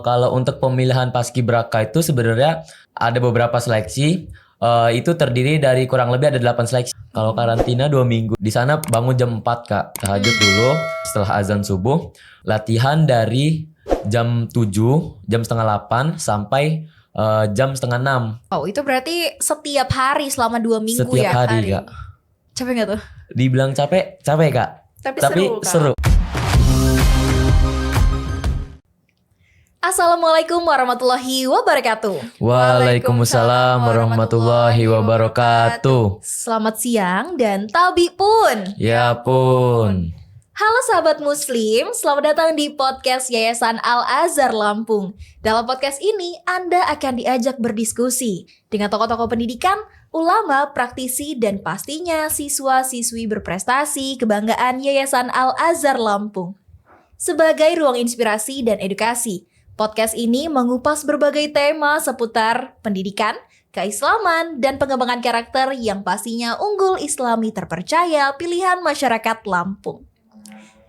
Kalau untuk pemilihan paskibraka itu sebenarnya ada beberapa seleksi. Itu terdiri dari kurang lebih ada 8 seleksi. Kalau karantina 2 minggu. Di sana bangun jam 4 Kak. Tahajud dulu setelah azan subuh. Latihan dari jam 7, jam setengah 8 sampai jam setengah 6. Oh, itu berarti setiap hari selama 2 minggu Setiap ya? hari Kak. Capek gak tuh? Dibilang capek Kak. Tapi seru. Assalamualaikum warahmatullahi wabarakatuh. Waalaikumsalam warahmatullahi wabarakatuh. Selamat siang dan tabi pun. Ya pun. Halo sahabat muslim, selamat datang di podcast Yayasan Al-Azhar Lampung. Dalam podcast ini Anda akan diajak berdiskusi dengan tokoh-tokoh pendidikan, ulama, praktisi, dan pastinya siswa-siswi berprestasi kebanggaan Yayasan Al-Azhar Lampung. Sebagai ruang inspirasi dan edukasi, podcast ini mengupas berbagai tema seputar pendidikan, keislaman, dan pengembangan karakter yang pastinya unggul islami terpercaya pilihan masyarakat Lampung.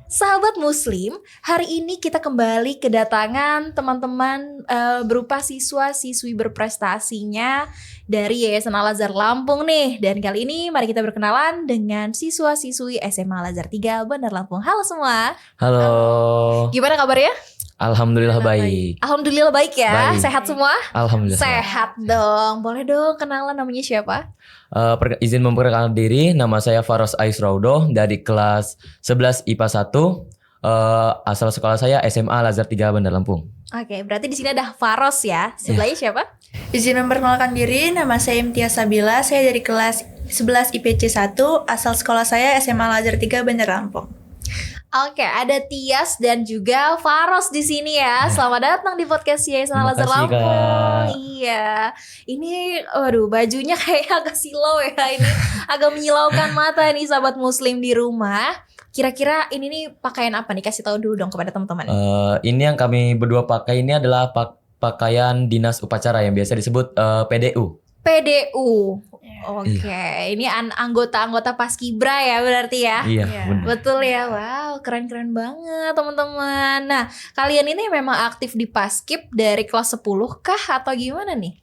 Sahabat muslim, hari ini kita kembali kedatangan teman-teman berupa siswa-siswi berprestasinya dari Yayasan Al-Azhar Lampung nih. Dan kali ini mari kita berkenalan dengan siswa-siswi SMA Al-Azhar 3 Bandar Lampung. Halo semua. Halo. Gimana kabarnya? Alhamdulillah baik. Alhamdulillah baik ya. Baik. Sehat semua? Alhamdulillah. Sehat dong. Boleh dong kenalan namanya siapa? Izin memperkenalkan diri, nama saya Faros Aisraudo dari kelas 11 IPA 1. Asal sekolah saya SMA Al-Azhar 3 Bandar Lampung. Oke, berarti di sini ada Faros ya. Sebelahnya siapa? Izin memperkenalkan diri, nama saya Imtiaz Sabila, saya dari kelas 11 IPC 1, asal sekolah saya SMA Al-Azhar 3 Bandar Lampung. Oke, ada Tias dan juga Faros di sini ya. Selamat datang di podcast Yayasan Terima Al-Azhar kasih, Lampung. Kak. Iya, ini, waduh, bajunya kayak agak silau ya. Ini agak menyilaukan mata nih, sahabat muslim di rumah. Kira-kira ini nih pakaian apa nih? Kasih tahu dulu dong kepada teman-teman. Ini yang kami berdua pakai ini adalah pakaian dinas upacara yang biasa disebut PDU. PDU. Oke, ini anggota-anggota Paskibra ya berarti ya. Iya, Iya. benar. Betul ya, wow, keren-keren banget teman-teman. Nah, kalian ini memang aktif di Paskib dari kelas 10 kah atau gimana nih?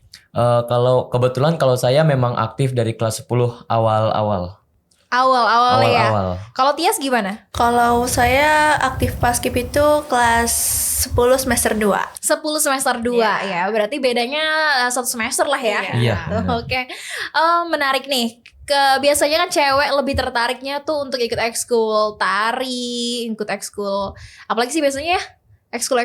Kalau kebetulan kalau saya memang aktif dari kelas 10 awal-awal. Awal-awal ya. Awal-awal. Kalau Tias gimana? Kalau saya aktif paskib itu kelas 10 semester 2. 10 semester 2 ya. Berarti bedanya 1 semester lah ya. Iya. Tuh, benar. oke. Menarik nih. Biasanya kan cewek lebih tertariknya tuh untuk ikut ekskul tari, ikut ekskul apalagi sih biasanya ya? Ekskul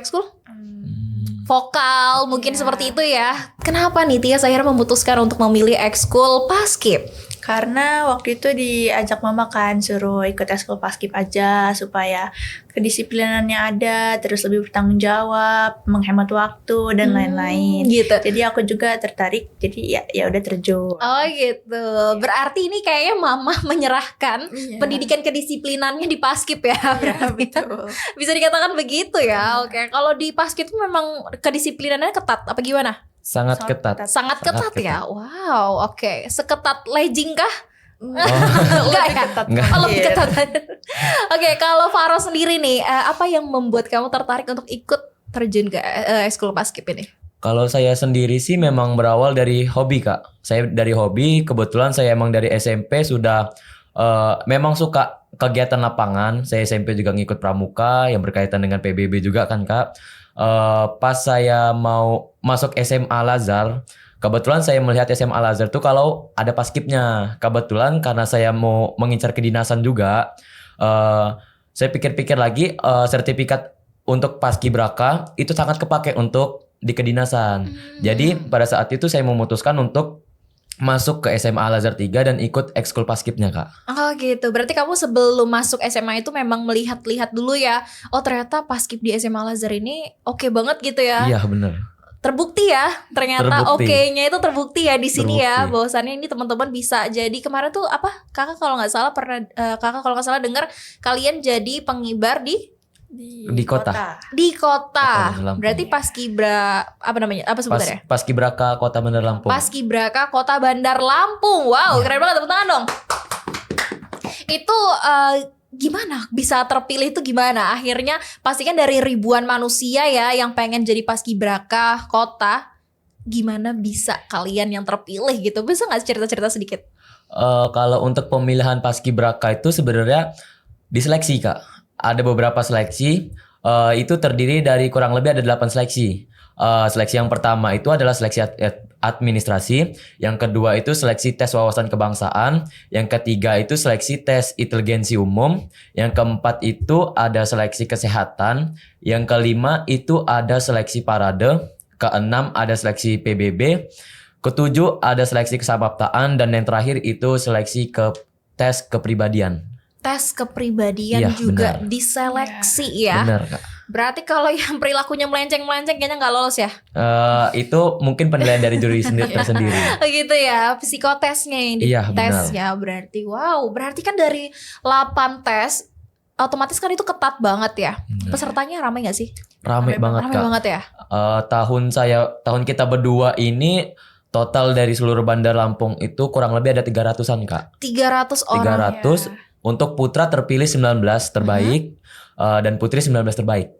vokal, mungkin Iya. seperti itu ya. Kenapa nih Tias akhirnya memutuskan untuk memilih ekskul Paskib? Karena waktu itu diajak mama kan suruh ikut ekskul paskib aja supaya kedisiplinannya ada, terus lebih bertanggung jawab, menghemat waktu dan lain-lain. Gitu. Jadi aku juga tertarik, jadi ya udah terjun. Oh gitu. Berarti ini kayaknya mama menyerahkan Iya. pendidikan kedisiplinannya di Paskib ya. Iya, betul. Bisa dikatakan begitu ya. Oke. Kalau di Paskib itu memang kedisiplinannya ketat apa gimana? Sangat Sangat ketat. ketat. Sangat ketat ya. Wow, oke. Seketat legging kah? Oh. Enggak ya? Enggak. Oh, lebih ketat. Oke, kalau Faro sendiri nih, apa yang membuat kamu tertarik untuk ikut terjun ke ekskul Paskib ini? Kalau saya sendiri sih memang berawal dari hobi Kak. Saya dari hobi, kebetulan saya emang dari SMP sudah memang suka kegiatan lapangan. Saya SMP juga ngikut pramuka yang berkaitan dengan PBB juga kan Kak. Pas saya mau masuk SMA Al-Azhar, kebetulan saya melihat SMA Al-Azhar tuh kalau ada paskibnya. Kebetulan karena saya mau mengincar kedinasan juga, saya pikir-pikir lagi sertifikat untuk paskibraka itu sangat kepake untuk di kedinasan. Jadi pada saat itu saya memutuskan untuk masuk ke SMA Al-Azhar 3 dan ikut ekskul paskibnya Kak. Oh gitu, berarti kamu sebelum masuk SMA itu memang melihat-lihat dulu ya. Oh ternyata Paskib di SMA Al-Azhar ini oke banget gitu ya. Iya benar. Terbukti ya, ternyata Terbukti. oke-nya itu terbukti ya di sini ya. Terbukti. Bahwasannya ini teman-teman bisa jadi kemarin tuh apa? Kakak kalau nggak salah dengar kalian jadi pengibar di Di kota. kota. Kota Bandar Lampung. Berarti Paskibra apa namanya? Apa sebutannya? Paskibraka Kota Bandar Lampung. Paskibraka Kota Bandar Lampung. Wow, keren banget, tepuk tangan dong. Itu gimana bisa terpilih itu gimana? Akhirnya pastikan dari ribuan manusia ya yang pengen jadi paskibraka kota, gimana bisa kalian yang terpilih gitu? Bisa nggak cerita-cerita sedikit? Kalau untuk pemilihan paskibraka itu sebenarnya diseleksi Kak. Ada beberapa seleksi, itu terdiri dari kurang lebih ada 8 seleksi. Seleksi yang pertama itu adalah seleksi administrasi, yang kedua itu seleksi tes wawasan kebangsaan, yang ketiga itu seleksi tes inteligensi umum, yang keempat itu ada seleksi kesehatan, yang kelima itu ada seleksi parade, keenam ada seleksi PBB, ketujuh ada seleksi kesamaptaan, dan yang terakhir itu seleksi tes kepribadian. Tes kepribadian Iya, juga benar. diseleksi ya. Benar Kak. Berarti kalau yang perilakunya melenceng-melenceng kayaknya nggak lolos ya? Itu mungkin penilaian dari juri tersendiri. Gitu ya, psikotesnya yang Iya, dites benar. ya berarti. Wow, berarti kan dari 8 tes otomatis kan itu ketat banget ya. Benar. Pesertanya ramai gak sih? Rame banget Ramai Kak. banget ya. Tahun kita berdua ini total dari seluruh Bandar Lampung itu kurang lebih ada 300-an Kak. 300 orang. 300. Untuk putra terpilih 19 terbaik, dan putri 19 terbaik.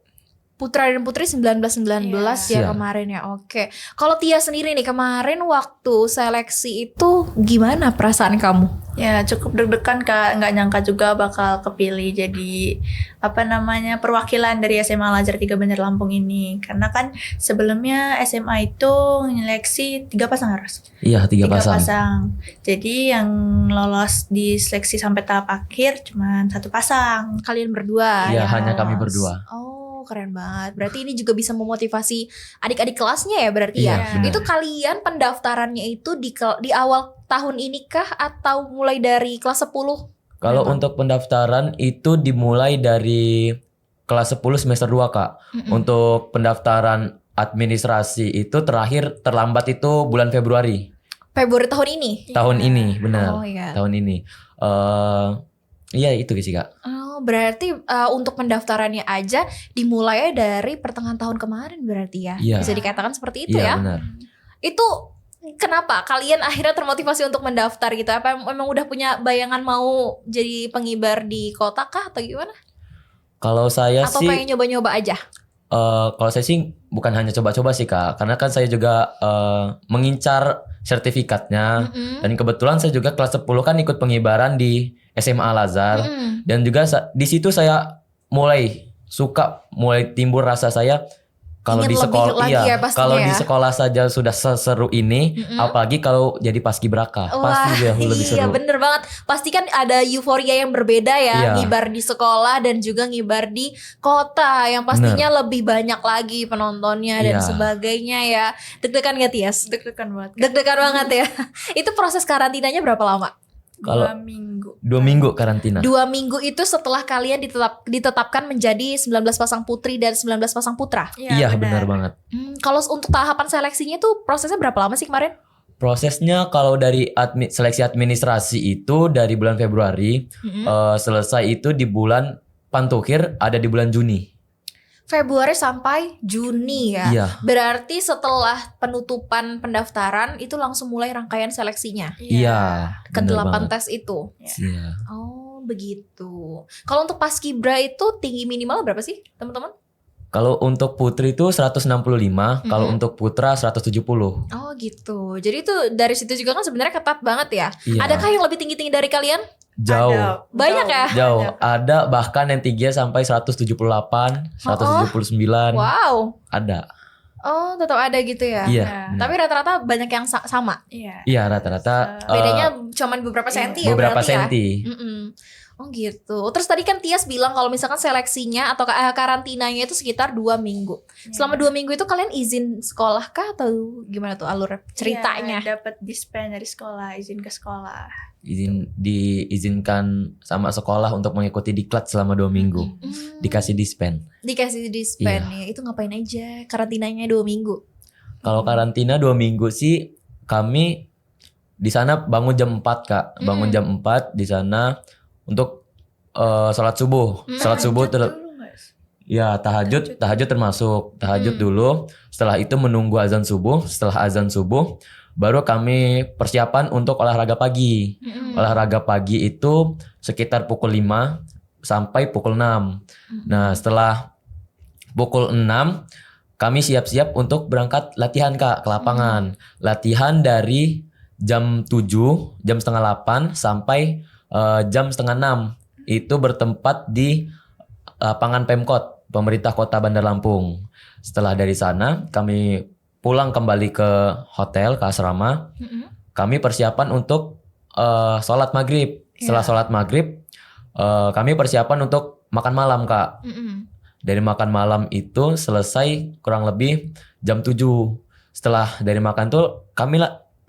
Putra dan putri 19-19 ya Iya. kemarin ya. Oke. Kalau Tia sendiri nih kemarin waktu seleksi itu gimana perasaan kamu? Ya cukup deg-degan Kak, nggak nyangka juga bakal kepilih jadi perwakilan dari SMA Al Azhar 3 Bandar Lampung ini. Karena kan sebelumnya SMA itu nyeleksi 3 pasang harus. Iya, 3 3 pasang. pasang. Jadi yang lolos di seleksi sampai tahap akhir cuma 1 pasang. Kalian berdua Iya, ya. hanya kami berdua. Oh, keren banget. Berarti ini juga bisa memotivasi adik-adik kelasnya ya berarti Iya, ya. benar. Itu kalian pendaftarannya itu di awal tahun ini kah atau mulai dari kelas 10? Kalau Memang. untuk pendaftaran itu dimulai dari kelas 10 semester 2 Kak. Mm-mm. Untuk pendaftaran administrasi itu terlambat itu bulan Februari Februari tahun ini. tahun Iya. ini, benar. Oh iya. Tahun ini. Iya itu sih Kak. Oh, berarti untuk pendaftarannya aja dimulai dari pertengahan tahun kemarin berarti ya. Iya. Bisa dikatakan seperti itu ya. Iya, benar. Itu kenapa kalian akhirnya termotivasi untuk mendaftar gitu? Apa memang udah punya bayangan mau jadi pengibar di kota kah atau gimana? Kalau saya Atau sih pengen nyoba-nyoba aja? kalau saya sih bukan hanya coba-coba sih Kak, karena kan saya juga mengincar sertifikatnya. Mm-mm. Dan kebetulan saya juga kelas 10 kan ikut pengibaran di SMA Al Azhar. Mm-mm. Dan juga di situ saya mulai timbul rasa saya kalau Ingin di lebih sekolah lagi ya pastinya kalau ya. di sekolah saja sudah seseru ini, Mm-mm. apalagi kalau jadi paskibraka, pasti jauh lebih iya seru. bener banget. Pasti kan ada euforia yang berbeda ya. Iya. Ngibar di sekolah dan juga ngibar di kota. Yang pastinya lebih banyak lagi penontonnya dan Iya. sebagainya ya. Deg-degan gak Tias? Deg-degan banget Kak. Deg-degan banget ya. Itu proses karantinanya berapa lama? Kalau 2 minggu. 2 minggu karantina. 2 minggu itu setelah kalian ditetapkan menjadi 19 pasang putri dan 19 pasang putra. Iya, benar banget. Kalau untuk tahapan seleksinya itu prosesnya berapa lama sih kemarin? Prosesnya kalau dari seleksi administrasi itu dari bulan Februari, selesai itu di bulan Pantukhir ada di bulan Juni. Februari sampai Juni ya. Iya. Berarti setelah penutupan pendaftaran itu langsung mulai rangkaian seleksinya. Iya. Ke benar 8 banget. tes itu. Iya. Oh, begitu. Kalau untuk paskibra itu tinggi minimal berapa sih, teman-teman? Kalau untuk putri itu 165, kalau untuk putra 170. Oh, gitu. Jadi itu dari situ juga kan sebenarnya ketat banget ya. Iya. Adakah yang lebih tinggi-tinggi dari kalian? Jauh. Ada. Banyak ya? Jauh. Ada bahkan yang tingginya sampai 178, 179. Wow. Ada. Oh, tetap ada gitu ya. Iya. Nah, benar. Tapi rata-rata banyak yang sama. Iya. Iya, rata-rata Bedanya cuman beberapa senti ya beberapa berarti ya. senti. Mm-mm. Oh gitu. Terus tadi kan Tias bilang kalau misalkan seleksinya atau karantinanya itu sekitar 2 minggu. Selama 2 minggu itu kalian izin sekolah kah atau gimana tuh alur ceritanya? Iya, dapat dispen dari sekolah, izin ke sekolah. Diizinkan sama sekolah untuk mengikuti diklat selama 2 minggu. Dikasih dispen. Dikasih dispen Iya. ya. Itu ngapain aja? Karantinanya 2 minggu. Kalau karantina 2 minggu sih kami di sana bangun jam 4 Kak. Bangun jam 4 di sana untuk sholat subuh. Sholat subuh ya tahajud termasuk. Tahajud dulu. Setelah itu menunggu azan subuh. Setelah azan subuh baru kami persiapan untuk olahraga pagi. Olahraga pagi itu sekitar pukul 5 sampai pukul 6. Nah, setelah pukul 6 kami siap-siap untuk berangkat latihan Kak ke lapangan. Latihan dari jam 7, jam setengah 8 sampai jam setengah 6. Itu bertempat di lapangan Pemkot, pemerintah Kota Bandar Lampung. Setelah dari sana kami pulang kembali ke hotel, ke asrama. Kami persiapan untuk sholat maghrib. Setelah sholat maghrib, kami persiapan untuk makan malam Kak. Dari makan malam itu selesai kurang lebih jam 7. Setelah dari makan tuh kami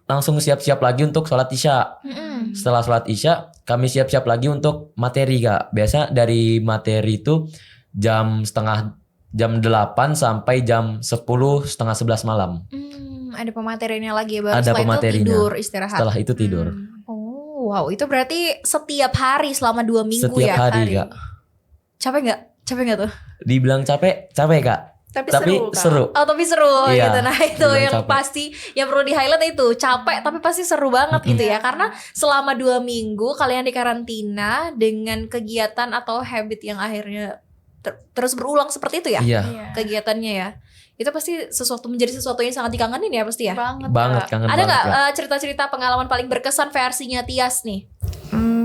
langsung siap-siap lagi untuk sholat isya. Setelah sholat isya kami siap-siap lagi untuk materi Kak. Biasa dari materi itu jam 8 sampai jam 10, setengah 11 malam. Ada pemateriannya lagi ya, baru Ada setelah pematerinya. itu tidur istirahat. Setelah itu tidur. Oh wow, itu berarti setiap hari selama 2 minggu Setiap ya? hari Kak. Capek nggak? Capek nggak tuh? Dibilang capek Kak. Tapi Kak. seru. Oh tapi seru Iya, gitu. Nah itu dibilang yang capek. pasti yang perlu di highlight itu capek tapi pasti seru banget gitu ya. Karena selama 2 minggu kalian di karantina dengan kegiatan atau habit yang akhirnya terus berulang seperti itu ya Iya. kegiatannya ya. Itu pasti menjadi sesuatu yang sangat dikangenin ya pasti ya. Banget Kak. kangen Ada banget nggak Kak. cerita-cerita pengalaman paling berkesan versinya Tias nih?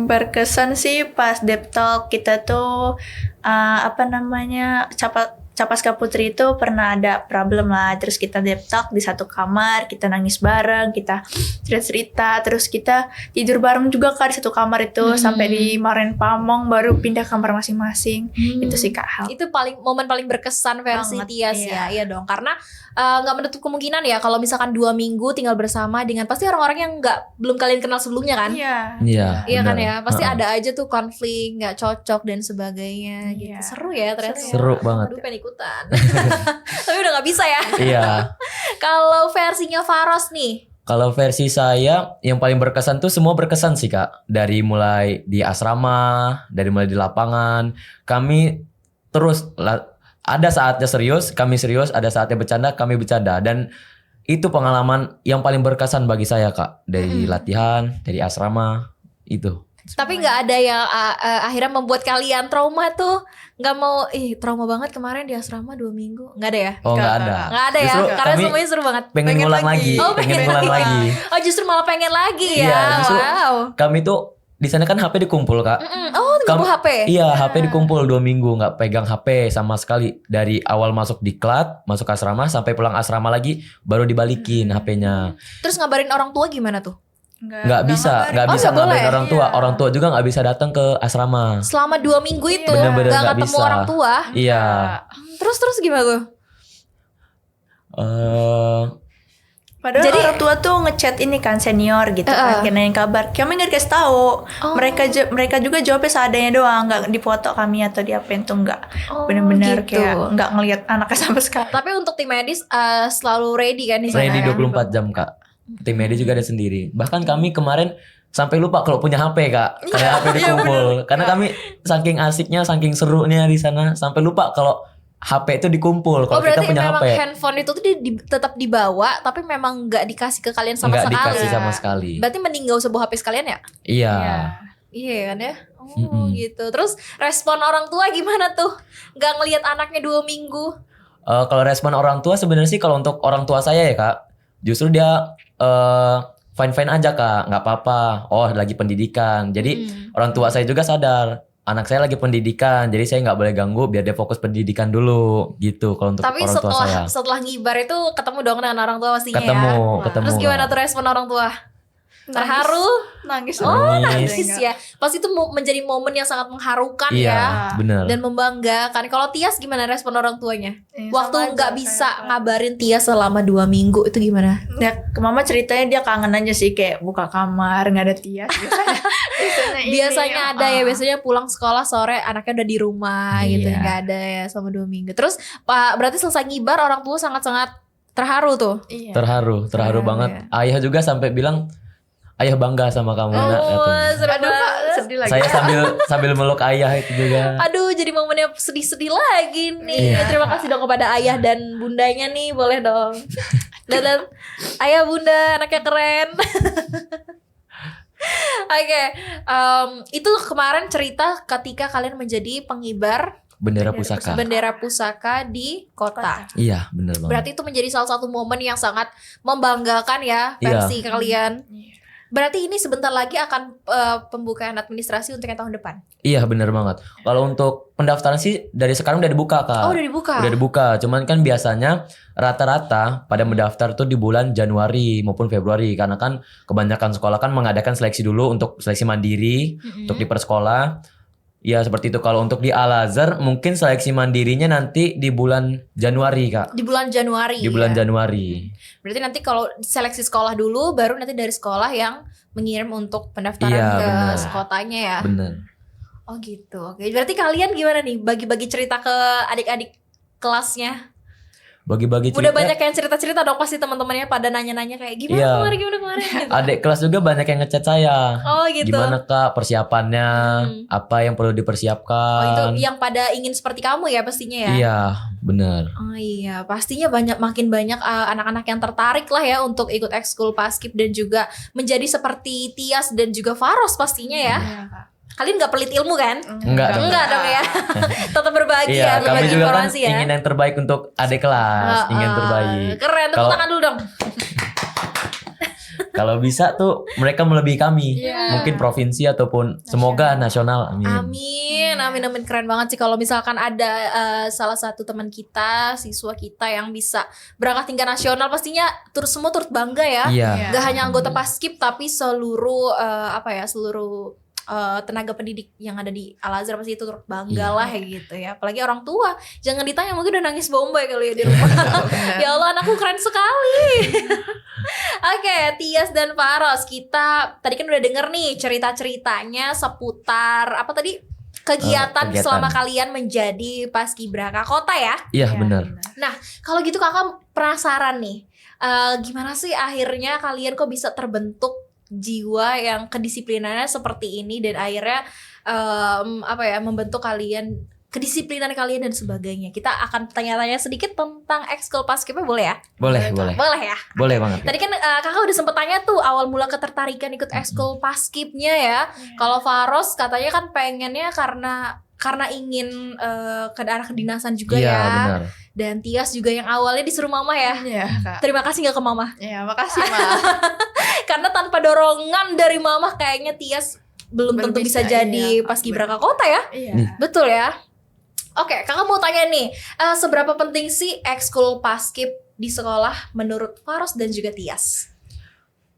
Berkesan sih pas Dep Talk kita tuh Capaska Putri itu pernah ada problem lah, terus kita Dep Talk di satu kamar, kita nangis bareng, kita cerita-cerita, terus kita tidur bareng juga Kak di satu kamar itu sampai dimarahin pamong baru pindah kamar masing-masing. Itu sih Kak hal. Itu momen paling berkesan versi Banget, Tias iya. ya. Iya dong, karena nggak menutup kemungkinan ya kalau misalkan 2 minggu tinggal bersama dengan pasti orang-orang yang belum kalian kenal sebelumnya kan. Iya. Iya kan benar. ya, pasti ada aja tuh konflik, nggak cocok dan sebagainya gitu. Iya. Seru ya ternyata. Seru banget. Aduh pengen ikutan. Tapi udah nggak bisa ya. Iya. Kalau versinya Faros nih, Kalau versi saya yang paling berkesan tuh semua berkesan sih Kak. Dari mulai di asrama, dari mulai di lapangan, kami terus ada saatnya serius, kami serius, ada saatnya bercanda, kami bercanda. Dan itu pengalaman yang paling berkesan bagi saya Kak. Dari latihan, dari asrama, itu. tapi nggak ada yang akhirnya membuat kalian trauma tuh, nggak mau, trauma banget kemarin di asrama 2 minggu, nggak ada ya? Oh nggak ada. Nggak ada ya, Justru karena kami semuanya seru banget. pengen Pengen ngulang lagi. lagi, Oh, pengen pengen ngulang lagi. lagi. Oh justru malah pengen lagi ya? Iya, justru Wow. kami tuh di sana kan HP dikumpul Kak. Oh nggak bawa HP? Iya, HP dikumpul 2 minggu, nggak pegang HP sama sekali. Dari awal masuk diklat, masuk asrama sampai pulang asrama lagi, baru dibalikin HP-nya. Terus ngabarin orang tua gimana tuh? Nggak bisa Oh, ngabarin nggak boleh? orang tua. Iya. Orang tua juga nggak bisa datang ke asrama. Selama 2 minggu itu Bener-bener nggak nggak ketemu bisa. orang tua. Iya. Terus gimana tuh? Padahal Jadi- orang tua tuh ngechat ini kan senior gitu kan, nanyain kabar. Kami nggak dikasih tahu. Mereka juga jawabnya seadanya doang, nggak dipoto kami atau diapain tuh nggak. Oh, Bener-bener gitu. kayak nggak ngelihat anaknya sama sekali. Tapi untuk tim medis selalu ready kan di sana? Ready kan? 24 jam Kak. Tim medis juga ada sendiri. Bahkan kami kemarin sampai lupa kalau punya HP Kak. Karena HP dikumpul. Karena kami saking asiknya, saking serunya di sana sampai lupa kalau HP itu dikumpul. Oh Kalau kita berarti punya memang HP handphone itu tuh tetap dibawa, tapi memang nggak dikasih ke kalian sama nggak sekali. dikasih sama sekali. Berarti mending gak usah bawa HP sekalian ya? Iya. Iya kan ya? Oh gitu. Terus respon orang tua gimana tuh? Gak ngelihat anaknya 2 minggu? Kalau respon orang tua sebenarnya sih kalau untuk orang tua saya ya Kak, justru dia fine-fine aja Kak, nggak apa-apa. Oh lagi pendidikan. Jadi orang tua saya juga sadar anak saya lagi pendidikan, jadi saya nggak boleh ganggu biar dia fokus pendidikan dulu gitu. Kalau untuk Tapi orang tua saya setelah ngibar itu ketemu dong dengan orang tua pastinya ketemu. ya? Terus gimana tuh respon orang tua? Terharu? Nangis. Nangis ya. Pasti itu menjadi momen yang sangat mengharukan Iya, ya. benar. Dan membanggakan. Kalau Tias gimana respon orang tuanya? Iya, Waktu sama nggak aja, bisa kayak- ngabarin Tias selama 2 minggu itu gimana? Ya, ke mama ceritanya dia kangen aja sih kayak buka kamar nggak ada Tias. Biasanya ada ya, biasanya pulang sekolah sore anaknya udah di rumah gitu, Iya. nggak ada ya selama 2 minggu. Terus Pak berarti selesai ngibar orang tua sangat-sangat terharu tuh. Iya. Terharu Terharu banget. Ayah juga sampai bilang, ayah bangga sama kamu nak. katanya. seru Aduh Kak, banget. sedih lagi. Saya sambil meluk ayah itu juga. Aduh, jadi momennya sedih-sedih lagi nih. Iya. Terima kasih dong kepada ayah dan bundanya nih, boleh dong. Dan ayah bunda, anaknya keren. Oke, itu kemarin cerita ketika kalian menjadi pengibar Bendera pusaka. bendera pusaka di kota. Iya, bener banget. Berarti itu menjadi salah satu momen yang sangat membanggakan ya Iya. versi kalian. Berarti ini sebentar lagi akan pembukaan administrasi untuk yang tahun depan. Iya, bener banget. Kalau untuk pendaftaran sih dari sekarang udah dibuka, Kak. Oh, udah dibuka. Udah dibuka. Cuman kan biasanya rata-rata pada mendaftar tuh di bulan Januari maupun Februari, karena kan kebanyakan sekolah kan mengadakan seleksi dulu untuk seleksi mandiri untuk di per sekolah. Ya seperti itu. Kalau untuk di Al-Azhar mungkin seleksi mandirinya nanti di bulan Januari, Kak. Di bulan Januari. Di bulan ya. Januari. Berarti nanti kalau seleksi sekolah dulu, baru nanti dari sekolah yang mengirim untuk pendaftaran Iya, ke benar. kotanya ya. Bener. Oh gitu. Oke. Berarti kalian gimana nih? Bagi-bagi cerita ke adik-adik kelasnya. Bagi-bagi Udah cerita. banyak yang cerita-cerita dong pasti teman-temannya pada nanya-nanya kayak gimana Iya. kemarin gimana gitu. Adik kelas juga banyak yang ngechat saya. Oh gitu. Gimana, Kak, persiapannya? Apa yang perlu Oh itu dipersiapkan? yang pada ingin seperti kamu ya pastinya ya. Iya, bener. Oh iya, pastinya makin banyak anak-anak yang tertarik lah ya untuk ikut ekskul paskib dan juga menjadi seperti Tias dan juga Faros pastinya ya. Iya, Kak. Kalian nggak pelit ilmu kan? Enggak dong. Enggak dong ya. Tetap berbagi Iya, ya, kami berbagi juga kan informasi ya. ingin yang terbaik untuk adik kelas, ingin terbaik. Keren, tepuk Kalau- tangan dulu dong. Kalau bisa tuh mereka melebihi kami. Iya. Mungkin provinsi ataupun semoga nasional. Amin. Amin, keren banget sih kalau misalkan ada salah satu teman kita, siswa kita yang bisa berangkat tingkat nasional, pastinya semua turut bangga ya. Iya. Gak hanya anggota paskib tapi seluruh seluruh tenaga pendidik yang ada di Al-Azhar pasti itu turut bangga Iya. lah kayak gitu ya. Apalagi orang tua, jangan ditanya mungkin udah nangis bombay kali ya di rumah. Ya Allah, anakku keren sekali. Oke, Tias dan Faros, kita tadi kan udah denger nih cerita-ceritanya seputar apa tadi? Kegiatan Kegiatan. selama kalian menjadi paskibraka kota ya. Iya, benar. Kalau gitu kakak penasaran nih, gimana sih akhirnya kalian kok bisa terbentuk jiwa yang kedisiplinannya seperti ini dan akhirnya membentuk kalian, kedisiplinan kalian dan sebagainya. Kita akan tanya-tanya sedikit tentang ekskul paskibnya, boleh ya? Boleh, boleh. Boleh ya. Boleh banget. Tadi kan kakak udah sempet tanya tuh awal mula ketertarikan ikut ekskul paskibnya ya. Kalau Faros katanya kan pengennya karena ingin ke daerah kedinasan juga Iya, ya. benar. Dan Tias juga yang awalnya disuruh mama ya. Iya, Kak. Terima kasih gak ke mama? Iya, makasih, Ma. Karena tanpa dorongan dari mama kayaknya Tias belum tentu bisa jadi iya. paskibraka kota ya. Iya. Betul ya. Oke, kakak mau tanya nih, seberapa penting sih ekskul paskib di sekolah menurut Faros dan juga Tias?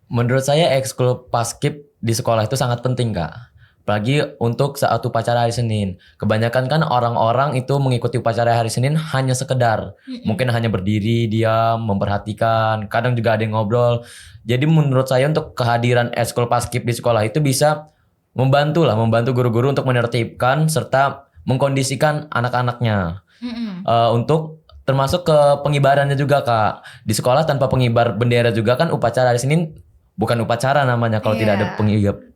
Menurut saya ekskul paskib di sekolah itu sangat penting, Kak. Apalagi untuk saat upacara hari Senin. Kebanyakan kan orang-orang itu mengikuti upacara hari Senin hanya sekedar. Mungkin hanya berdiri, diam, memperhatikan. Kadang juga ada yang ngobrol. Jadi menurut saya untuk kehadiran ekskul paskib di sekolah itu bisa membantu guru-guru untuk menertibkan serta mengkondisikan anak-anaknya. Untuk termasuk ke pengibarannya juga, Kak. Di sekolah tanpa pengibar bendera juga kan upacara hari Senin bukan upacara namanya kalau tidak ada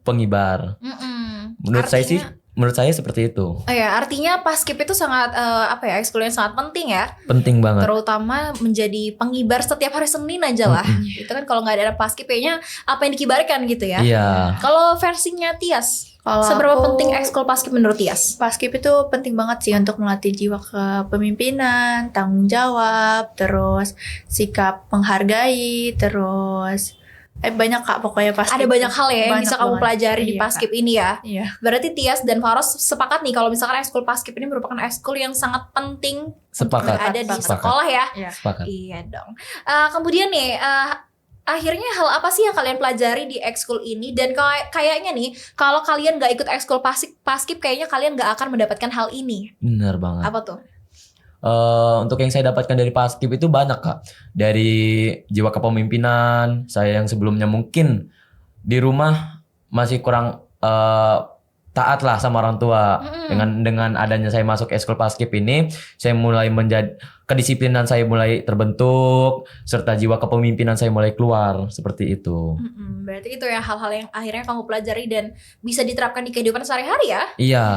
pengibar. Menurut saya seperti itu. Artinya paskib itu sangat ekskul yang sangat penting ya. Penting banget. Terutama menjadi pengibar setiap hari Senin aja lah. Itu kan kalau nggak ada paskib kayaknya apa yang dikibarkan gitu ya. Iya. Kalau versinya Tias, Kalau seberapa aku- penting ekskul paskib menurut Tias? Paskib itu penting banget sih untuk melatih jiwa kepemimpinan, tanggung jawab, terus sikap menghargai, terus banyak, Kak, pokoknya paskib. Ada banyak hal ya yang Banyak bisa kamu banget. pelajari di Iya, paskib ini ya. Iya. Berarti Tias dan Faros sepakat nih kalau misalkan ekskul paskib ini merupakan ekskul yang sangat penting Sepakat. untuk berada di Sepakat. sekolah ya. Sepakat. Iya dong. Kemudian nih, akhirnya hal apa sih yang kalian pelajari di ekskul ini? Dan kayaknya nih, kalau kalian nggak ikut ekskul paskib, kayaknya kalian nggak akan mendapatkan hal ini. Benar banget. Apa tuh? Untuk yang saya dapatkan dari paskib itu banyak, Kak. Dari jiwa kepemimpinan, saya yang sebelumnya mungkin di rumah masih kurang taat lah sama orang tua. Dengan adanya saya masuk ekskul paskib ini, saya mulai kedisiplinan saya mulai terbentuk, serta jiwa kepemimpinan saya mulai keluar seperti itu. Berarti itu ya hal-hal yang akhirnya kamu pelajari dan bisa diterapkan di kehidupan sehari-hari ya. Iya.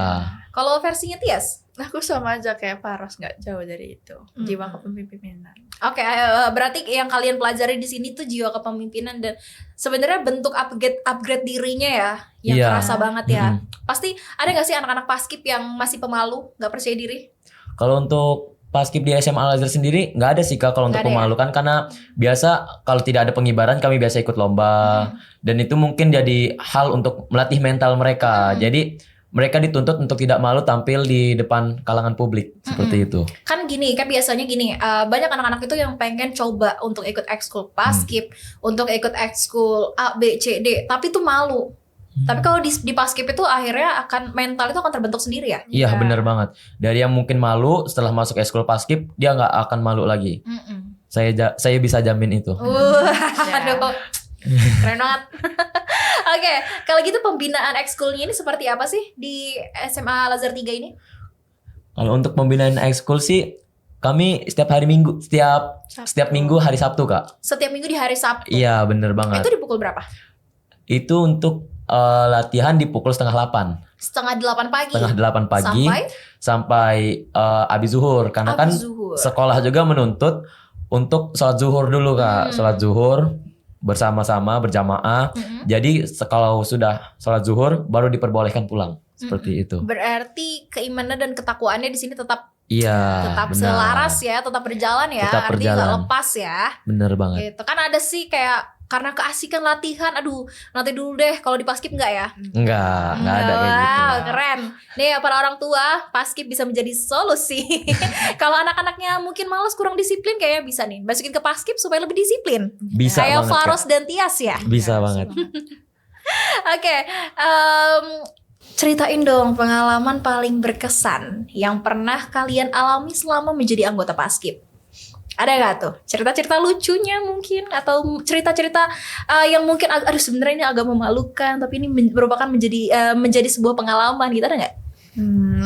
Kalau versinya Tias? Aku sama aja kayak Faros, nggak jauh dari itu. Jiwa kepemimpinan. Oke, berarti yang kalian pelajari di sini tuh jiwa kepemimpinan dan sebenarnya bentuk upgrade dirinya ya, yang Iya. kerasa banget ya. Pasti ada nggak sih anak-anak paskib yang masih pemalu, nggak percaya diri? Kalau untuk paskib di SMA Al-Azhar sendiri nggak ada sih Kak kalau untuk Nggak ada ya? pemalu kan, karena biasa kalau tidak ada pengibaran kami biasa ikut lomba dan itu mungkin jadi hal untuk melatih mental mereka. Jadi mereka dituntut untuk tidak malu tampil di depan kalangan publik seperti itu. Kan gini, kan biasanya gini, banyak anak-anak itu yang pengen coba untuk ikut ekskul paskib, untuk ikut ekskul A, B, C, D, tapi tuh malu. Tapi kalau di paskib itu akhirnya mental itu akan terbentuk sendiri ya. Iya benar banget. Dari yang mungkin malu setelah masuk ekskul paskib dia nggak akan malu lagi. Saya bisa jamin itu. Aduh, keren banget. Oke, kalau gitu pembinaan ekskulnya ini seperti apa sih di SMA Al-Azhar 3 ini? Kalau untuk pembinaan ekskul sih kami setiap hari Minggu, setiap Minggu hari Sabtu Kak. Setiap minggu di hari Sabtu. Iya bener banget. Itu di pukul berapa? Itu untuk latihan di pukul 7:30. 7:30 pagi. 7:30 pagi sampai habis zuhur. Karena kan Habis zuhur. sekolah juga menuntut untuk sholat zuhur dulu Kak. Sholat zuhur bersama-sama berjamaah. Jadi kalau sudah sholat zuhur baru diperbolehkan pulang. Seperti itu. Berarti keimanan dan ketakwaannya di sini tetap Iya. tetap benar. selaras ya, tetap berjalan ya. Tetap Artinya nggak berjalan. lepas ya. Bener banget. Gitu. Kan ada sih kayak karena keasikan latihan, aduh nanti dulu deh kalau di paskib enggak ya? Enggak ada kayak gitu. Wow, keren. Nih para orang tua, paskib bisa menjadi solusi. Kalau anak-anaknya mungkin malas kurang disiplin kayaknya bisa nih masukin ke paskib supaya lebih disiplin. Bisa Kayak banget Faros Kak. dan Tias ya. Bisa banget. Oke, ceritain dong pengalaman paling berkesan yang pernah kalian alami selama menjadi anggota paskib. Ada gak tuh cerita-cerita lucunya mungkin atau cerita-cerita yang mungkin aduh sebenarnya ini agak memalukan tapi ini merupakan menjadi sebuah pengalaman gitu, ada nggak?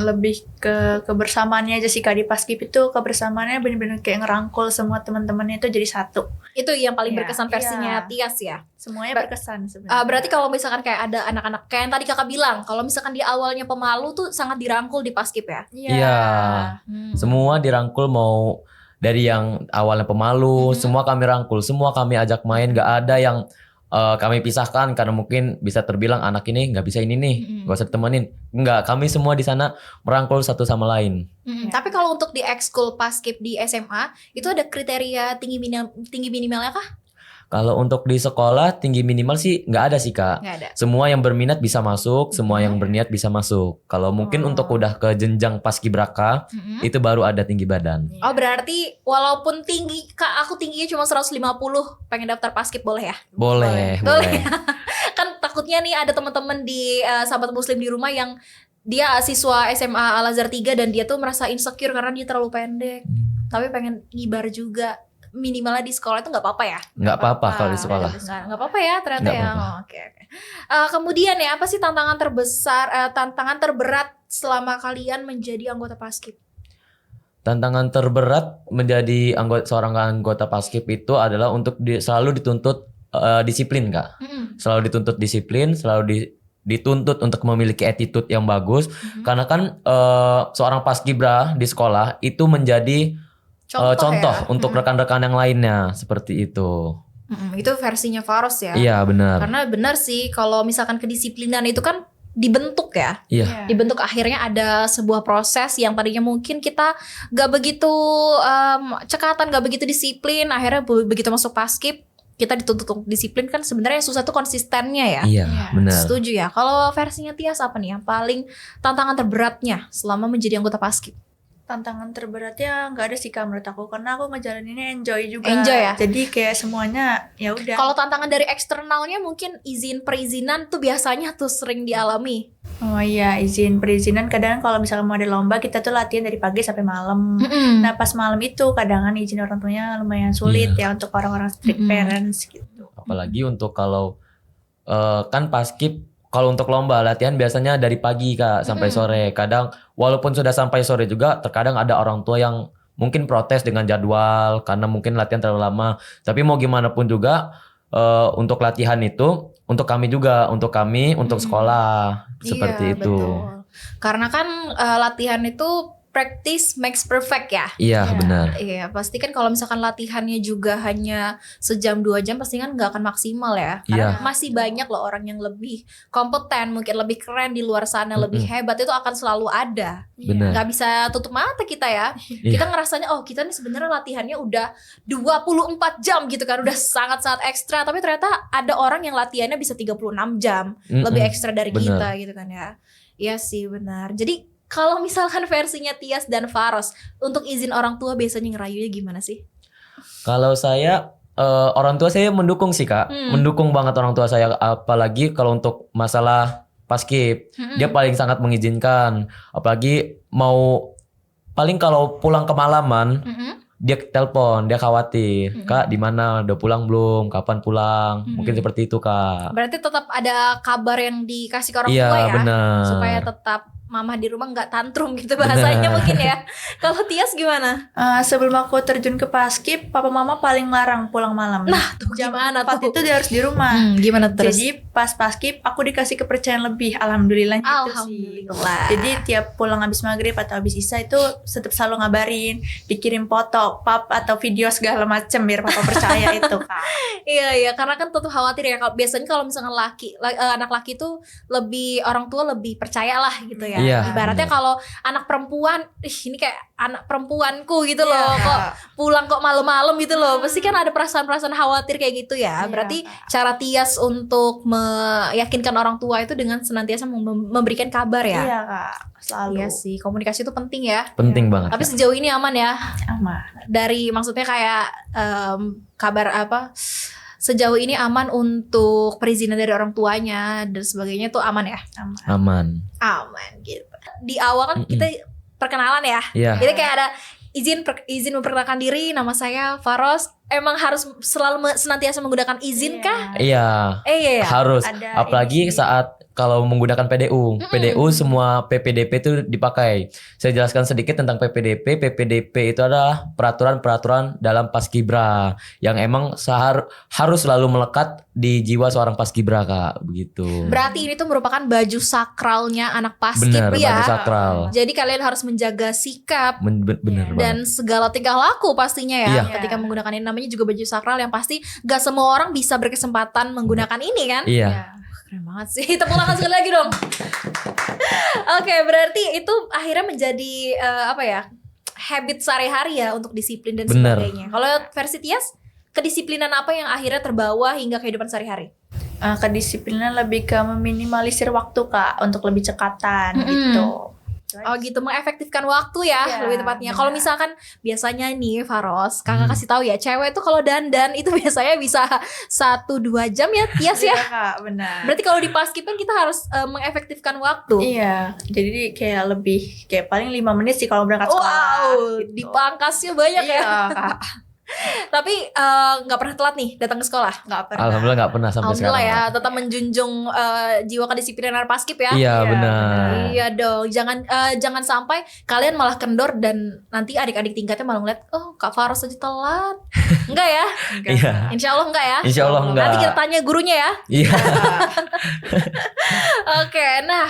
Lebih ke kebersamaannya aja sih Kak. Di paskib itu kebersamaannya bener-bener kayak ngerangkul semua teman-temannya itu jadi satu. Itu yang paling Iya, berkesan versinya iya. Tias ya. Semuanya berkesan sebenarnya. Berarti kalau misalkan kayak ada anak-anak kayak yang tadi kakak bilang, kalau misalkan di awalnya pemalu tuh sangat dirangkul di paskib ya. Iya. Semua dirangkul, mau dari yang awalnya pemalu, semua kami rangkul, semua kami ajak main, gak ada yang kami pisahkan karena mungkin bisa terbilang anak ini nggak bisa ini nih, gak usah ditemenin. Enggak, kami semua di sana merangkul satu sama lain. Tapi kalau untuk di ekskul paskib di SMA itu ada kriteria tinggi minimalnya kah? Kalau untuk di sekolah tinggi minimal sih nggak ada sih Kak. Nggak ada. Semua yang berminat bisa masuk, semua yang berniat bisa masuk. Kalau mungkin untuk udah ke jenjang paskibraka, itu baru ada tinggi badan. Oh berarti walaupun tinggi, kak aku tingginya cuma 150, pengen daftar paskib boleh ya? Boleh. Kan takutnya nih ada teman-teman di sahabat muslim di rumah yang dia siswa SMA Al-Azhar 3 dan dia tuh merasa insecure karena dia terlalu pendek, tapi pengen ngibar juga. Minimalnya di sekolah itu nggak apa-apa ya? Nggak apa-apa kalau di sekolah. Nggak apa-apa ya ternyata Nggak ya. apa-apa. Oh, oke. Kemudian ya apa sih tantangan terberat selama kalian menjadi anggota paskib? Tantangan terberat menjadi seorang anggota paskib itu adalah untuk selalu dituntut disiplin Kak. Selalu dituntut disiplin, selalu dituntut untuk memiliki attitude yang bagus. Karena kan seorang paskibra di sekolah itu menjadi contoh ya? untuk rekan-rekan yang lainnya, seperti itu. Itu versinya Faros ya. Iya benar. Karena benar sih kalau misalkan kedisiplinan itu kan dibentuk ya. Iya. Dibentuk akhirnya ada sebuah proses yang tadinya mungkin kita gak begitu cekatan, gak begitu disiplin, akhirnya begitu masuk paskib kita dituntut untuk disiplin. Kan sebenarnya susah tuh konsistennya ya. Iya benar. Setuju ya. Kalau versinya Tias apa nih yang paling tantangan terberatnya selama menjadi anggota paskib? Tantangan terberatnya nggak ada sih Kak menurut aku, karena aku ngejalaninnya enjoy juga. Enjoy ya? Jadi kayak semuanya ya udah. Kalau tantangan dari eksternalnya mungkin perizinan tuh biasanya tuh sering dialami. Oh iya, perizinan kadang kalau misalnya mau ada lomba kita tuh latihan dari pagi sampai malam. Nah pas malam itu kadang izin orang tuanya lumayan sulit ya untuk orang-orang strict parents gitu. Apalagi untuk kalau kan paskib, kalau untuk lomba latihan biasanya dari pagi Kak sampai sore. Kadang walaupun sudah sampai sore juga terkadang ada orang tua yang mungkin protes dengan jadwal karena mungkin latihan terlalu lama. Tapi mau gimana pun juga untuk latihan itu untuk kami juga, untuk sekolah seperti Iya, itu. betul. Karena kan latihan itu practice makes perfect ya. Iya, Iya. benar. Iya, pasti kan kalau misalkan latihannya juga hanya sejam 2 jam pasti kan nggak akan maksimal ya. Karena Iya. masih banyak loh orang yang lebih kompeten, mungkin lebih keren di luar sana, lebih hebat, itu akan selalu ada. Benar. Nggak bisa tutup mata kita ya. Iya. Kita ngerasanya oh kita nih sebenarnya latihannya udah 24 jam gitu kan, udah sangat-sangat ekstra, tapi ternyata ada orang yang latihannya bisa 36 jam, lebih ekstra dari benar. kita gitu kan ya. Iya sih benar. Jadi kalau misalkan versinya Tias dan Faros, untuk izin orang tua biasanya ngerayunya gimana sih? Kalau saya orang tua saya mendukung sih Kak, mendukung banget orang tua saya, apalagi kalau untuk masalah paskib, dia paling sangat mengizinkan, apalagi mau paling kalau pulang kemalaman, dia telepon, dia khawatir, Kak di mana, udah pulang belum, kapan pulang, mungkin seperti itu Kak. Berarti tetap ada kabar yang dikasih ke orang Iya tua ya, benar. supaya tetap mama di rumah nggak tantrum gitu bahasanya mungkin ya. Kalau Tias gimana? Sebelum aku terjun ke paskib, papa mama paling larang pulang malam. Nah tuh Jam gimana 4 tuh? itu dia harus di rumah. Gimana terus? Jadi pas paskib aku dikasih kepercayaan lebih, alhamdulillah gitu sih. Alhamdulillah. Jadi tiap pulang habis maghrib atau habis isya itu tetap selalu ngabarin, dikirim foto, pap atau video segala macem biar papa percaya itu Kak. Iya karena kan tentu khawatir ya. Biasanya kalau misalkan anak laki tuh lebih, orang tua lebih percaya lah gitu ya. Iya, Ibaratnya benar. kalau anak perempuan, ini kayak anak perempuanku gitu Iya, loh. Kok Kak. pulang kok malam-malam gitu loh. Pasti kan ada perasaan-perasaan khawatir kayak gitu ya. Iya, Berarti Kak. cara Tias untuk meyakinkan orang tua itu dengan senantiasa memberikan kabar ya. Iya Kak, selalu. Iya sih, komunikasi itu penting ya. Penting banget. Tapi Kak. sejauh ini aman ya. Aman. Dari maksudnya kayak kabar apa? Sejauh ini aman untuk perizinan dari orang tuanya dan sebagainya tuh aman ya? Aman. Aman. Aman gitu. Di awal kan kita perkenalan ya. Iya. Jadi kayak ada izin memperkenalkan diri, nama saya Faros. Emang harus selalu senantiasa menggunakan izin kah? Iya. Iya ya. Harus. Ada Apalagi ini sih. saat kalau menggunakan PDU. PDU semua PPDP itu dipakai. Saya jelaskan sedikit tentang PPDP. PPDP itu adalah peraturan-peraturan dalam Paskibra yang emang harus selalu melekat di jiwa seorang Paskibra Kak, begitu. Berarti ini tuh merupakan baju sakralnya anak paskib Benar, ya. baju sakral. Jadi kalian harus menjaga sikap Bener dan banget. segala tingkah laku pastinya ya Iya. ketika menggunakan ini, namanya juga baju sakral yang pasti gak semua orang bisa berkesempatan menggunakan ini kan. Iya. Keren banget sih. Tepuk tangan sekali lagi dong. Oke, berarti itu akhirnya menjadi apa ya, habit sehari-hari ya untuk disiplin dan Bener. sebagainya. Kalau versi Tias, kedisiplinan apa yang akhirnya terbawa hingga kehidupan sehari-hari? Kedisiplinan lebih ke meminimalisir waktu Kak untuk lebih cekatan gitu. Oh gitu, mengefektifkan waktu ya, Iya, lebih tepatnya. benar. Kalau misalkan biasanya nih Faros, kakak kasih tahu ya, cewek tuh kalau dandan itu biasanya bisa 1-2 jam ya, Tias ya. Iya Kak, benar. Berarti kalau di paskib kan kita harus mengefektifkan waktu. Iya, jadi kayak lebih kayak paling 5 menit sih kalau berangkat sekolah. Wow, gitu. dipangkasnya banyak Iya, ya. Kak. Tapi nggak pernah telat nih datang ke sekolah. Nggak pernah. Alhamdulillah nggak pernah sampai Alhamdulillah sekarang. ya, tetap menjunjung jiwa kedisiplinan paskib ya. Iya, Iya, benar. Iya dong, jangan sampai kalian malah kendor dan nanti adik-adik tingkatnya malah ngeliat, oh Kak Faros aja telat. Enggak ya? Enggak, Iya. Kak. Insya Allah enggak ya? Insya Allah enggak. Nanti kita tanya gurunya ya. Iya. Oke, nah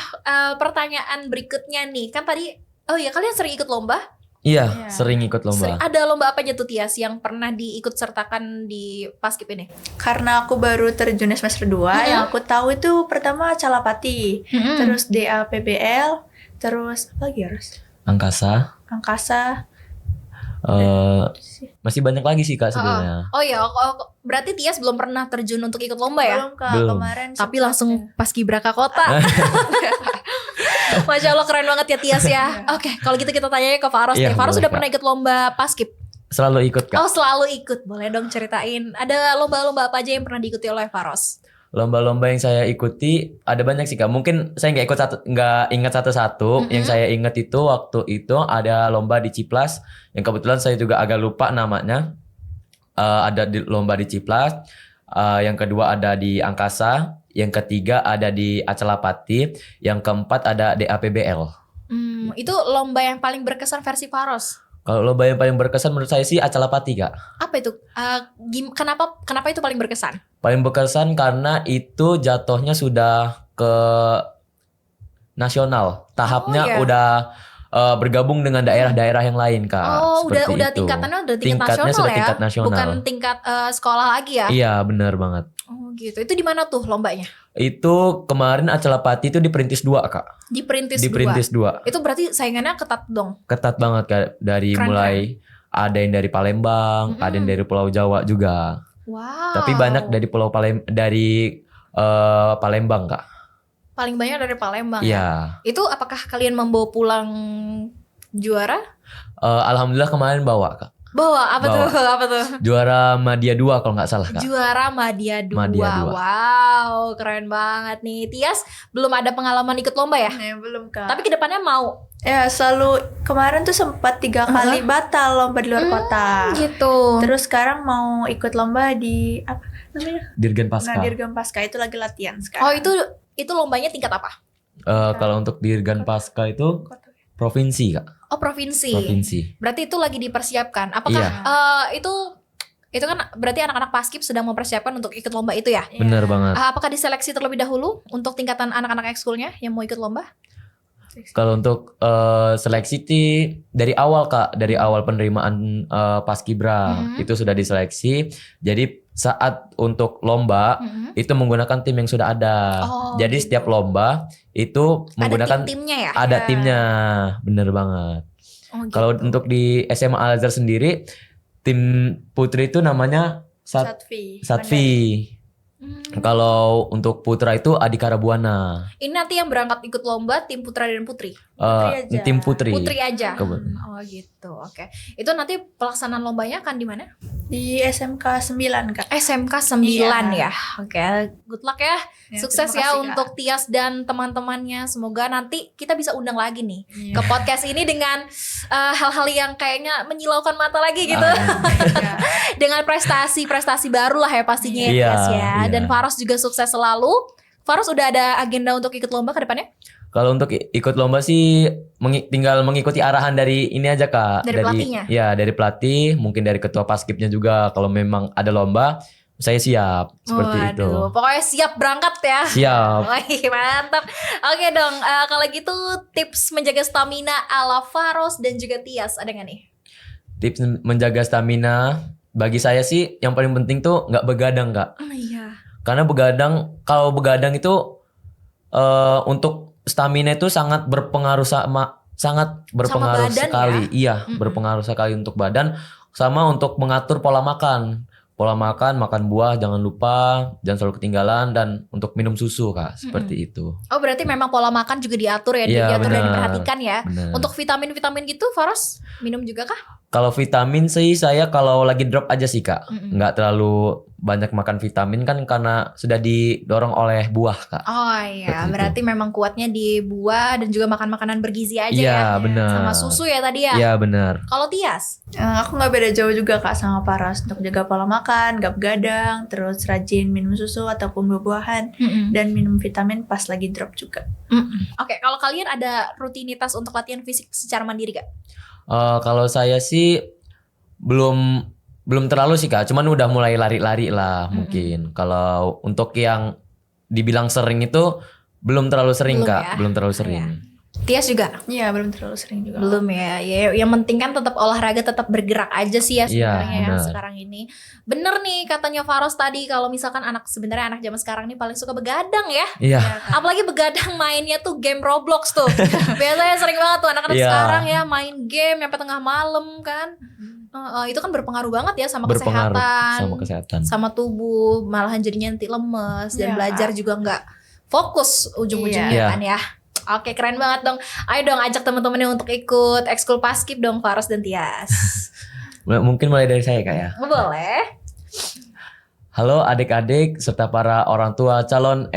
pertanyaan berikutnya nih, kan tadi, oh ya kalian sering ikut lomba? Iya, Iya. sering ikut lomba. Ada lomba apa aja tuh Tias yang pernah diikut sertakan di paskib ini? Karena aku baru terjun semester 2, yang aku tahu itu pertama Calapati, terus DAPBL, terus apa lagi harus? Angkasa. Angkasa. Masih banyak lagi sih Kak sebenarnya. Oh ya, berarti Tias belum pernah terjun untuk ikut lomba ya? Belum Kak, Belum. kemarin Tapi sempat langsung ya. paskibraka kota. Masya Allah keren banget ya Tias ya. Oke, kalau gitu kita tanya ke Faros Iya, nih. Faros boleh, sudah Kak. pernah ikut lomba paskib? Selalu ikut Kak. Oh selalu ikut, boleh dong ceritain. Ada lomba-lomba apa aja yang pernah diikuti oleh Faros? Lomba-lomba yang saya ikuti ada banyak sih Kak. Mungkin saya nggak ingat satu-satu. Yang saya ingat itu waktu itu ada lomba di Ciplas. Yang kebetulan saya juga agak lupa namanya. Ada di lomba di Ciplas. Yang kedua ada di Angkasa. Yang ketiga ada di Acalapati. Yang keempat ada DAPBL. Itu lomba yang paling berkesan versi Faros. Kalau lomba yang paling berkesan menurut saya sih Acalapati Kak. Apa itu? Kenapa itu paling berkesan? Paling berkesan karena itu jatuhnya sudah ke nasional. Tahapnya iya. udah bergabung dengan daerah-daerah yang lain Kak. Oh, Seperti udah itu. tingkatannya udah tingkat Tingkatnya nasional sudah ya. tingkat nasional. Bukan tingkat sekolah lagi ya. Iya benar banget. Oh gitu. Itu di mana tuh lombanya? Itu kemarin Acelapati itu di Perintis 2 Kak. Di Perintis Di 2. Perintis 2. Itu berarti saingannya ketat dong. Ketat banget Kak. Dari Keren, mulai ada yang dari Palembang, ada yang dari Pulau Jawa juga. Wow. Tapi banyak dari Palembang Kak. Paling banyak dari Palembang ya. Iya. Itu apakah kalian membawa pulang juara? Alhamdulillah kemarin bawa Kak. Bawa apa Bawa. tuh? Apa tuh? Juara Madya 2 kalau nggak salah Kak. Juara Madya 2. Madya 2. Wow, keren banget nih. Tias belum ada pengalaman ikut lomba ya? Belum Kak. Tapi kedepannya mau. Ya selalu kemarin tuh sempat 3 kali batal lomba di luar kota. Gitu. Terus sekarang mau ikut lomba di apa namanya? Dirgen Pasca. Nah, Dirgem Pasca itu lagi latihan Oh, sekarang. itu lombanya tingkat apa? Kalau untuk Dirgen Pasca itu Kota. provinsi Kak. Oh, provinsi. Provinsi. Berarti itu lagi dipersiapkan. Apakah Iya. itu kan berarti anak-anak Paskib sedang mempersiapkan untuk ikut lomba itu ya? Iya. Bener banget. Apakah diseleksi terlebih dahulu untuk tingkatan anak-anak ekskulnya yang mau ikut lomba? Kalau untuk seleksi dari awal Kak, dari awal penerimaan Paskibra itu sudah diseleksi. Jadi saat untuk lomba itu menggunakan tim yang sudah ada. Oh, Jadi gitu. setiap lomba itu menggunakan Ada tim-timnya ya? ada Ya. timnya, bener banget. Oh, gitu. Kalau untuk di SMA Al Azhar sendiri, tim putri itu namanya Satvi. Satvi. Kalau untuk putra itu Adhikara Buana. Ini nanti yang berangkat ikut lomba tim putra dan putri. aja. Tim putri. Putri aja. Kebetulan. Oh gitu. Oke. Itu nanti pelaksanaan lombanya akan di mana? Di SMK 9 Kak. SMK 9 Iya. ya. Oke, good luck ya. Ya, Sukses terima ya kasih, Kak. untuk Tias dan teman-temannya. Semoga nanti kita bisa undang lagi nih Iya. ke podcast ini dengan hal-hal yang kayaknya menyilaukan mata lagi gitu. Iya. Dengan prestasi-prestasi baru lah ya pastinya ya, Iya, Tias ya. iya. Dan Faros juga sukses selalu. Faros udah ada agenda untuk ikut lomba ke depannya? Kalau untuk ikut lomba sih tinggal mengikuti arahan dari ini aja Kak. Dari pelatihnya? Ya, dari pelatih, mungkin dari ketua Paskibnya juga. Kalau memang ada lomba, saya siap seperti itu. Waduh, pokoknya siap berangkat ya. Siap. Wih, mantap. Oke dong, kalau gitu tips menjaga stamina ala Faros dan juga Tias ada nggak nih? Tips menjaga stamina bagi saya sih yang paling penting tuh nggak begadang Kak. Oh iya. Karena kalau begadang itu untuk stamina itu sangat berpengaruh sangat berpengaruh badan sekali. ya? Iya, berpengaruh sekali untuk badan sama untuk mengatur pola makan. Pola makan buah jangan lupa, jangan selalu ketinggalan dan untuk minum susu Kak, seperti itu. Oh berarti memang pola makan juga diatur ya, Iya, diatur dan benar. diperhatikan ya. Benar. Untuk vitamin-vitamin gitu, Faros minum juga kah? Kalau vitamin sih saya kalau lagi drop aja sih Kak. Nggak terlalu banyak makan vitamin kan karena sudah didorong oleh buah Kak. Oh iya, Seperti berarti memang kuatnya di buah dan juga makan makanan bergizi aja Iya ya. benar. Sama susu ya tadi ya. Iya benar. Kalau Tias? Aku nggak beda jauh juga Kak sama Paras untuk jaga pola makan, nggak begadang, terus rajin minum susu ataupun buah-buahan dan minum vitamin pas lagi drop juga. Oke, kalau kalian ada rutinitas untuk latihan fisik secara mandiri gak? Kalau saya sih belum terlalu sih Kak, cuman udah mulai lari-lari lah mungkin. Kalau untuk yang dibilang sering itu belum terlalu sering Belum Kak, ya? belum terlalu sering. Tias juga? Iya belum terlalu sering juga. Belum ya. Ya, yang penting kan tetap olahraga, tetap bergerak aja sih ya sebenarnya ya benar. sekarang ini. Bener nih katanya Faros tadi kalau misalkan sebenarnya anak zaman sekarang nih paling suka begadang ya. Iya. Apalagi begadang mainnya tuh game Roblox tuh. Biasanya sering banget tuh anak-anak Iya. sekarang ya main game sampai tengah malam kan. Itu kan berpengaruh banget ya sama Berpengaruh kesehatan, sama kesehatan. sama tubuh, malahan jadinya nanti lemes dan Iya. belajar juga nggak fokus ujung-ujungnya Iya. kan ya. Oke, keren banget dong. Ayo dong ajak teman-temannya untuk ikut ekskul Paskib dong, Faros dan Tias. Mungkin mulai dari saya Kak ya. Boleh. Halo adik-adik serta para orang tua calon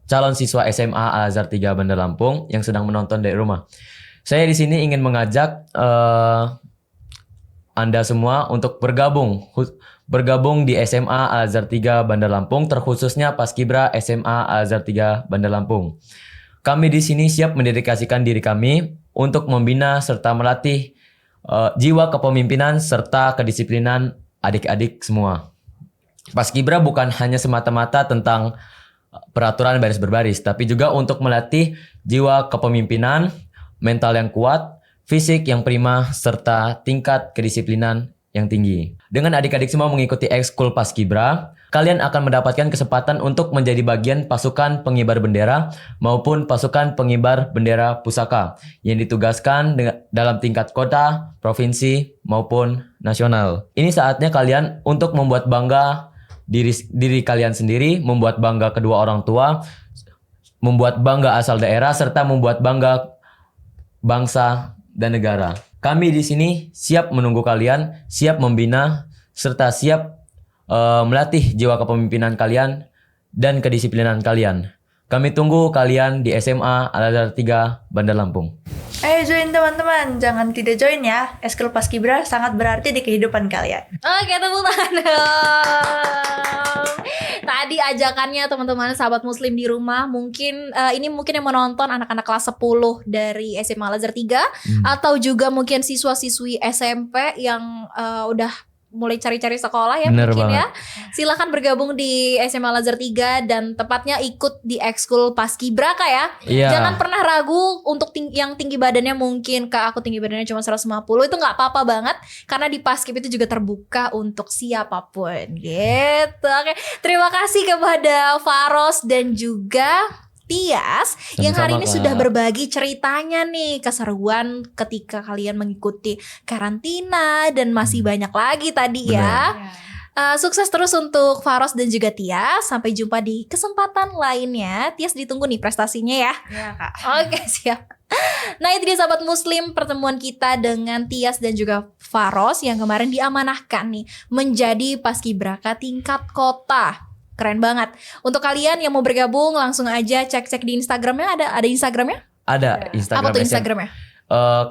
calon siswa SMA Al Azhar 3 Bandar Lampung yang sedang menonton dari rumah. Saya di sini ingin mengajak Anda semua untuk bergabung di SMA Al Azhar 3 Bandar Lampung, terkhususnya Paskibra SMA Al Azhar 3 Bandar Lampung. Kami di sini siap mendedikasikan diri kami untuk membina serta melatih jiwa kepemimpinan serta kedisiplinan adik-adik semua. Paskibra bukan hanya semata-mata tentang peraturan baris berbaris, tapi juga untuk melatih jiwa kepemimpinan, mental yang kuat, fisik yang prima, serta tingkat kedisiplinan yang tinggi. Dengan adik-adik semua mengikuti ekskul Paskibra, kalian akan mendapatkan kesempatan untuk menjadi bagian pasukan pengibar bendera maupun pasukan pengibar bendera pusaka yang ditugaskan dalam tingkat kota, provinsi, maupun nasional. Ini saatnya kalian untuk membuat bangga diri kalian sendiri, membuat bangga kedua orang tua, membuat bangga asal daerah, serta membuat bangga bangsa dan negara. Kami di sini siap menunggu kalian, siap membina, serta siap melatih jiwa kepemimpinan kalian dan kedisiplinan kalian. Kami tunggu kalian di SMA Al-Azhar 3 Bandar Lampung. Ayo join teman-teman, jangan tidak join ya. Ekskul Paskibra sangat berarti di kehidupan kalian. Oke, tepuk tangan dong. Tadi ajakannya teman-teman sahabat muslim di rumah, mungkin ini yang menonton anak-anak kelas 10 dari SMA Al-Azhar 3 atau juga mungkin siswa-siswi SMP yang udah mulai cari-cari sekolah ya. Bener mungkin banget. ya. Silakan bergabung di SMA Al-Azhar 3 dan tepatnya ikut di ekskul Paskibra Kak ya. Iya. Jangan pernah ragu untuk yang tinggi badannya mungkin Kak, aku tinggi badannya cuma 150, itu nggak apa-apa banget karena di Paskib itu juga terbuka untuk siapapun gitu. Oke, terima kasih kepada Faros dan juga Tias yang hari ini Sama-sama, sudah Kak. berbagi ceritanya nih, keseruan ketika kalian mengikuti karantina dan masih banyak lagi tadi ya. Sukses terus untuk Faros dan juga Tias. Sampai jumpa di kesempatan lainnya. Tias ditunggu nih prestasinya ya. Ya Kak. Oke, siap. Nah, itu dia sahabat muslim, pertemuan kita dengan Tias dan juga Faros yang kemarin diamanahkan nih menjadi paskibraka tingkat kota. Keren banget. Untuk kalian yang mau bergabung langsung aja cek-cek di Instagramnya. Ada Instagramnya? Ada Instagram. Apa tuh Instagramnya?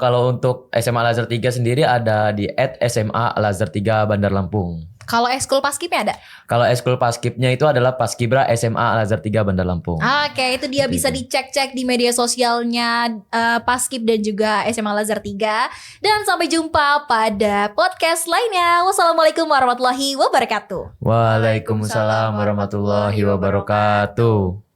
Kalau untuk SMA Al-Azhar 3 sendiri ada di @SMA Al-Azhar 3 Bandar Lampung. Kalau ekskul paskibnya ada? Kalau ekskul paskibnya itu adalah Paskibra SMA Al-Azhar 3 Bandar Lampung. Oke, itu dia bisa dicek-cek di media sosialnya Paskib dan juga SMA Al-Azhar 3. Dan sampai jumpa pada podcast lainnya. Wassalamualaikum warahmatullahi wabarakatuh. Waalaikumsalam warahmatullahi wabarakatuh.